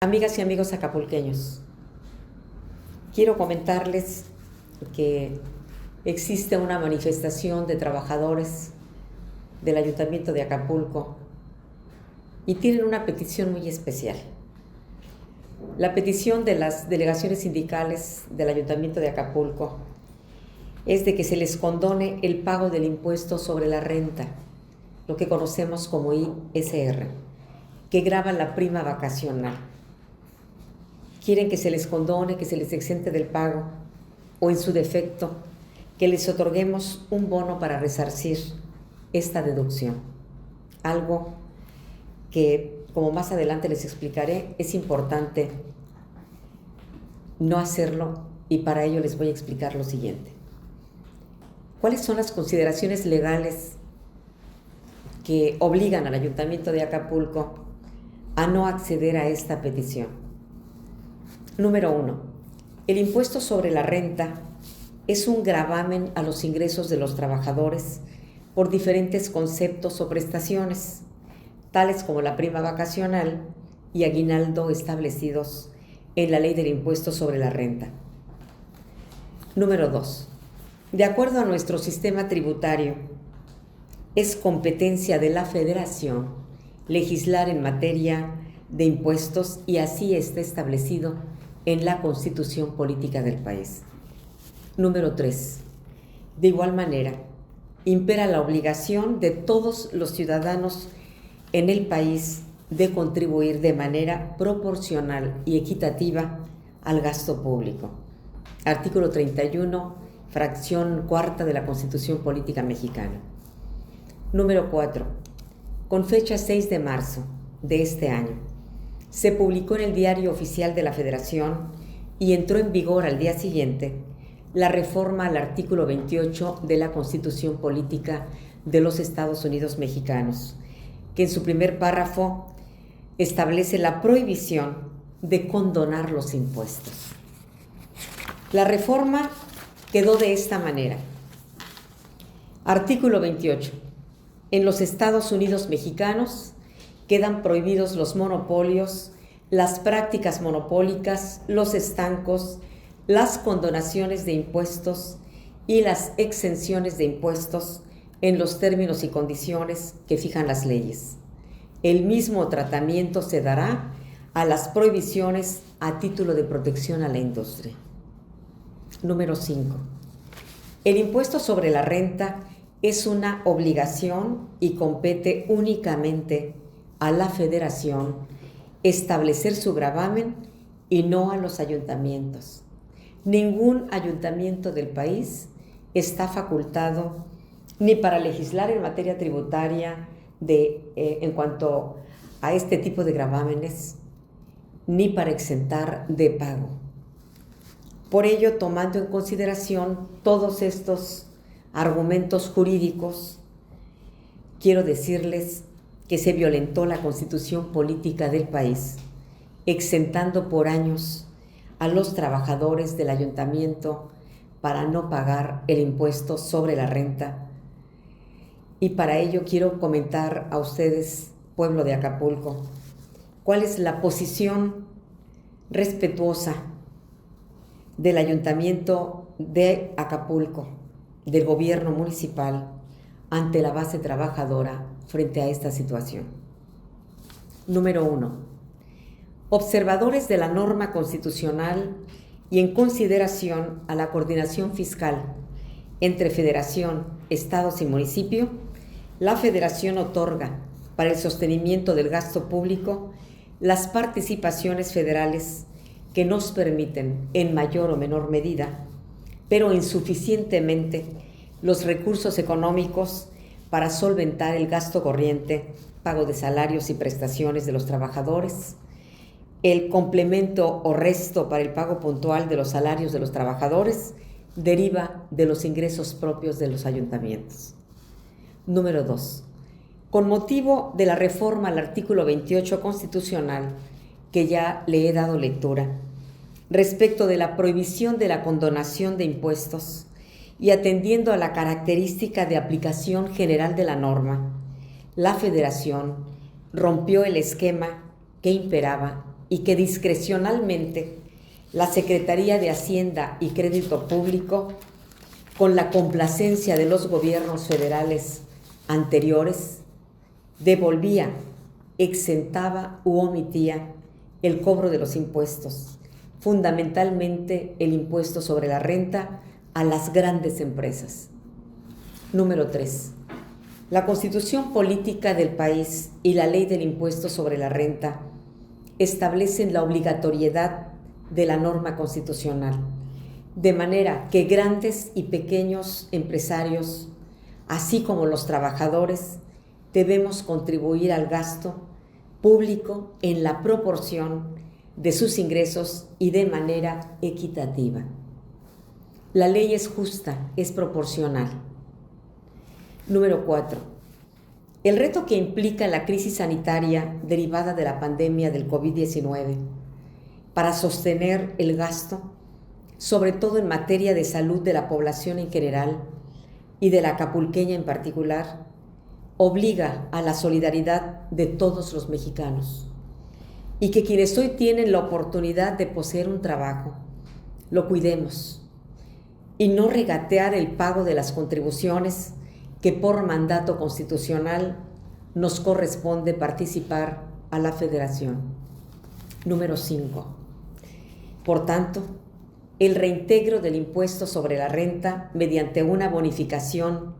Amigas y amigos acapulqueños, quiero comentarles que existe una manifestación de trabajadores del Ayuntamiento de Acapulco y tienen una petición muy especial. La petición de las delegaciones sindicales del Ayuntamiento de Acapulco es de que se les condone el pago del impuesto sobre la renta, lo que conocemos como ISR, que grava la prima vacacional. Quieren que se les condone, que se les exente del pago, o en su defecto, que les otorguemos un bono para resarcir esta deducción. Algo que, como más adelante les explicaré, es importante no hacerlo, y para ello les voy a explicar lo siguiente. ¿Cuáles son las consideraciones legales que obligan al Ayuntamiento de Acapulco a no acceder a esta petición? Número 1. El impuesto sobre la renta es un gravamen a los ingresos de los trabajadores por diferentes conceptos o prestaciones, tales como la prima vacacional y aguinaldo establecidos en la Ley del Impuesto sobre la Renta. Número 2. De acuerdo a nuestro sistema tributario, es competencia de la Federación legislar en materia de impuestos y así está establecido en la Constitución Política del país. Número 3. De igual manera, impera la obligación de todos los ciudadanos en el país de contribuir de manera proporcional y equitativa al gasto público. Artículo 31, fracción cuarta de la Constitución Política Mexicana. Número 4. Con fecha 6 de marzo de este año, se publicó en el Diario Oficial de la Federación y entró en vigor al día siguiente la reforma al artículo 28 de la Constitución Política de los Estados Unidos Mexicanos, que en su primer párrafo establece la prohibición de condonar los impuestos. La reforma quedó de esta manera. Artículo 28. En los Estados Unidos mexicanos quedan prohibidos los monopolios, las prácticas monopólicas, los estancos, las condonaciones de impuestos y las exenciones de impuestos en los términos y condiciones que fijan las leyes. El mismo tratamiento se dará a las prohibiciones a título de protección a la industria. Número 5. El impuesto sobre la renta es una obligación y compete únicamente a la Federación establecer su gravamen y no a los ayuntamientos. Ningún ayuntamiento del país está facultado ni para legislar en materia tributaria en cuanto a este tipo de gravámenes, ni para exentar de pago. Por ello, tomando en consideración todos estos argumentos jurídicos, quiero decirles que se violentó la Constitución Política del país, exentando por años a los trabajadores del ayuntamiento para no pagar el impuesto sobre la renta. Y para ello quiero comentar a ustedes, pueblo de Acapulco, cuál es la posición respetuosa del Ayuntamiento de Acapulco, del gobierno municipal, ante la base trabajadora frente a esta situación. Número 1. Observadores de la norma constitucional y en consideración a la coordinación fiscal entre Federación, Estados y municipio, la Federación otorga para el sostenimiento del gasto público las participaciones federales que nos permiten, en mayor o menor medida, pero insuficientemente, los recursos económicos para solventar el gasto corriente, pago de salarios y prestaciones de los trabajadores, el complemento o resto para el pago puntual de los salarios de los trabajadores deriva de los ingresos propios de los ayuntamientos. Número 2. Con motivo de la reforma al artículo 28 constitucional, que ya le he dado lectura, respecto de la prohibición de la condonación de impuestos y atendiendo a la característica de aplicación general de la norma, la Federación rompió el esquema que imperaba y que discrecionalmente la Secretaría de Hacienda y Crédito Público, con la complacencia de los gobiernos federales anteriores, devolvía, exentaba u omitía el cobro de los impuestos, fundamentalmente el impuesto sobre la renta a las grandes empresas. Número 3. La Constitución Política del país y la Ley del Impuesto sobre la Renta establecen la obligatoriedad de la norma constitucional, de manera que grandes y pequeños empresarios, así como los trabajadores, debemos contribuir al gasto público en la proporción de sus ingresos y de manera equitativa. La ley es justa, es proporcional. Número 4. El reto que implica la crisis sanitaria derivada de la pandemia del COVID-19 para sostener el gasto, sobre todo en materia de salud de la población en general y de la acapulqueña en particular, obliga a la solidaridad de todos los mexicanos y que quienes hoy tienen la oportunidad de poseer un trabajo, lo cuidemos y no regatear el pago de las contribuciones que por mandato constitucional nos corresponde participar a la Federación. Número 5. Por tanto, el reintegro del impuesto sobre la renta mediante una bonificación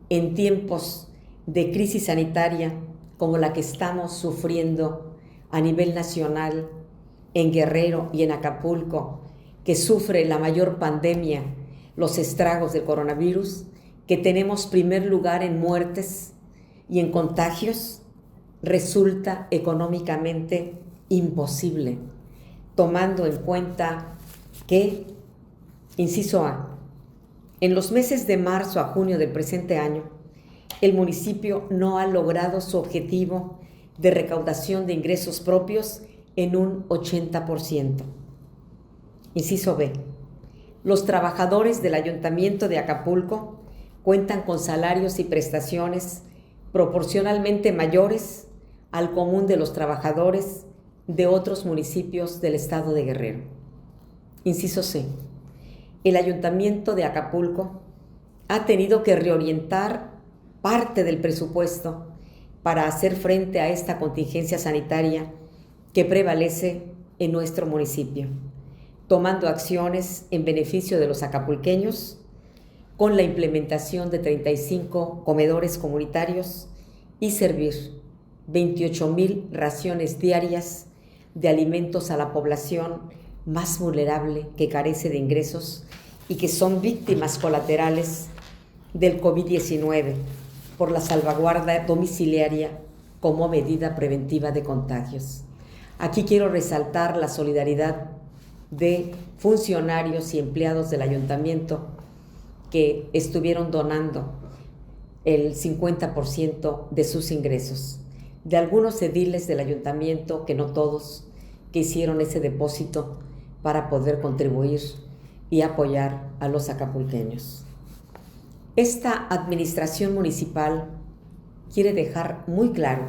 en tiempos de crisis sanitaria como la que estamos sufriendo a nivel nacional en Guerrero y en Acapulco, que sufre la mayor pandemia, los estragos del coronavirus, que tenemos primer lugar en muertes y en contagios, resulta económicamente imposible, tomando en cuenta que, inciso A, en los meses de marzo a junio del presente año, el municipio no ha logrado su objetivo de recaudación de ingresos propios en un 80%. Inciso B, los trabajadores del Ayuntamiento de Acapulco cuentan con salarios y prestaciones proporcionalmente mayores al común de los trabajadores de otros municipios del estado de Guerrero. Inciso C. El Ayuntamiento de Acapulco ha tenido que reorientar parte del presupuesto para hacer frente a esta contingencia sanitaria que prevalece en nuestro municipio, tomando acciones en beneficio de los acapulqueños con la implementación de 35 comedores comunitarios y servir 28,000 raciones diarias de alimentos a la población más vulnerable que carece de ingresos y que son víctimas colaterales del COVID-19 por la salvaguarda domiciliaria como medida preventiva de contagios. Aquí quiero resaltar la solidaridad de funcionarios y empleados del ayuntamiento que estuvieron donando el 50% de sus ingresos, de algunos ediles del ayuntamiento, que no todos, que hicieron ese depósito para poder contribuir y apoyar a los acapulqueños. Esta administración municipal quiere dejar muy claro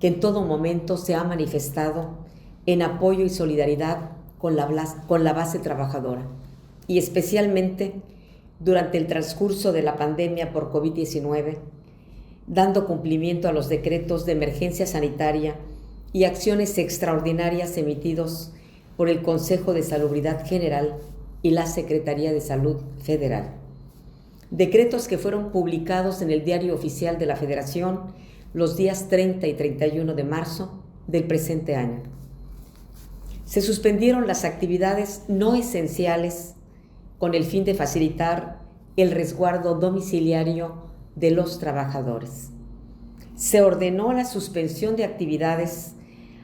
que en todo momento se ha manifestado en apoyo y solidaridad con la base trabajadora, y especialmente durante el transcurso de la pandemia por COVID-19, dando cumplimiento a los decretos de emergencia sanitaria y acciones extraordinarias emitidos por el Consejo de Salubridad General y la Secretaría de Salud Federal. Decretos que fueron publicados en el Diario Oficial de la Federación los días 30 y 31 de marzo del presente año. Se suspendieron las actividades no esenciales con el fin de facilitar el resguardo domiciliario de los trabajadores. Se ordenó la suspensión de actividades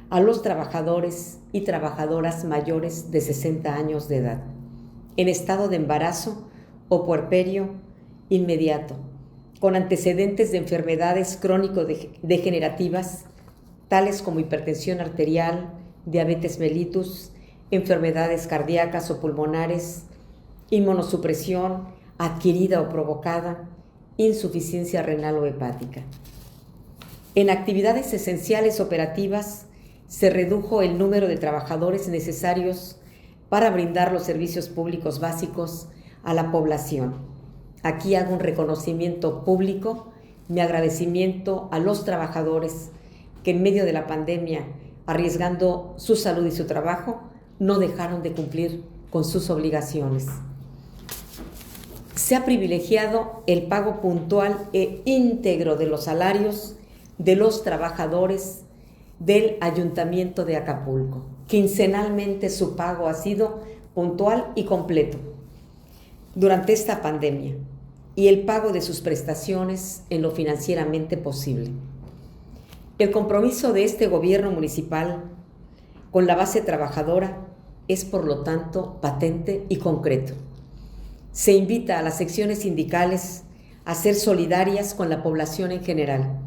a los trabajadores y trabajadoras mayores de 60 años de edad, en estado de embarazo o puerperio inmediato, con antecedentes de enfermedades crónico-degenerativas, tales como hipertensión arterial, diabetes mellitus, enfermedades cardíacas o pulmonares, inmunosupresión adquirida o provocada, insuficiencia renal o hepática. En actividades esenciales operativas se redujo el número de trabajadores necesarios para brindar los servicios públicos básicos a la población. Aquí hago un reconocimiento público, mi agradecimiento a los trabajadores que en medio de la pandemia, arriesgando su salud y su trabajo, no dejaron de cumplir con sus obligaciones. Se ha privilegiado el pago puntual e íntegro de los salarios de los trabajadores del Ayuntamiento de Acapulco. Quincenalmente su pago ha sido puntual y completo durante esta pandemia, y el pago de sus prestaciones en lo financieramente posible. El compromiso de este gobierno municipal con la base trabajadora es, por lo tanto, patente y concreto. Se invita a las secciones sindicales a ser solidarias con la población en general,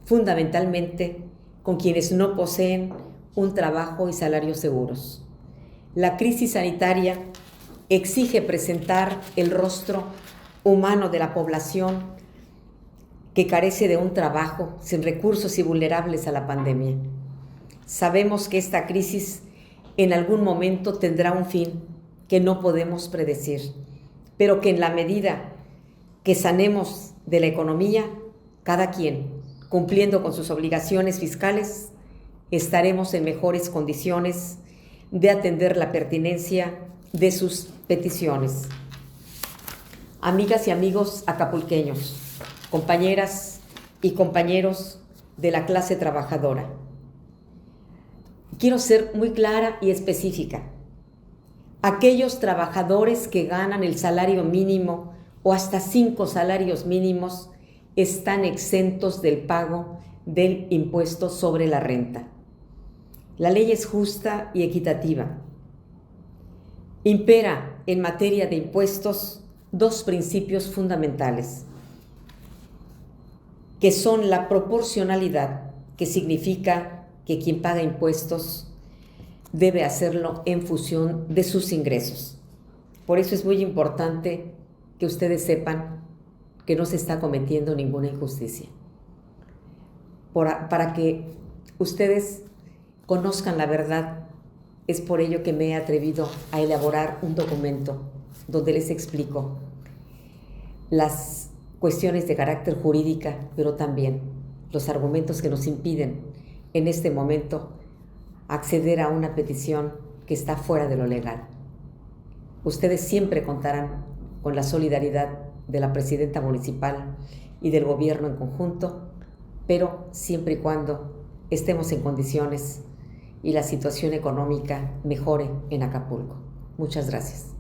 fundamentalmente con quienes no poseen un trabajo y salarios seguros. La crisis sanitaria exige presentar el rostro humano de la población que carece de un trabajo, sin recursos y vulnerables a la pandemia. Sabemos que esta crisis en algún momento tendrá un fin que no podemos predecir, pero que en la medida que sanemos de la economía, cada quien, cumpliendo con sus obligaciones fiscales, estaremos en mejores condiciones de atender la pertinencia de sus peticiones. Amigas y amigos acapulqueños, compañeras y compañeros de la clase trabajadora, quiero ser muy clara y específica. Aquellos trabajadores que ganan el salario mínimo o hasta 5 salarios mínimos están exentos del pago del impuesto sobre la renta. La ley es justa y equitativa. Impera en materia de impuestos 2 principios fundamentales, que son la proporcionalidad, que significa que quien paga impuestos debe hacerlo en función de sus ingresos. Por eso es muy importante que ustedes sepan que no se está cometiendo ninguna injusticia. Para que ustedes conozcan la verdad, es por ello que me he atrevido a elaborar un documento donde les explico las cuestiones de carácter jurídica, pero también los argumentos que nos impiden en este momento acceder a una petición que está fuera de lo legal. Ustedes siempre contarán con la solidaridad de la presidenta municipal y del gobierno en conjunto, pero siempre y cuando estemos en condiciones y la situación económica mejore en Acapulco. Muchas gracias.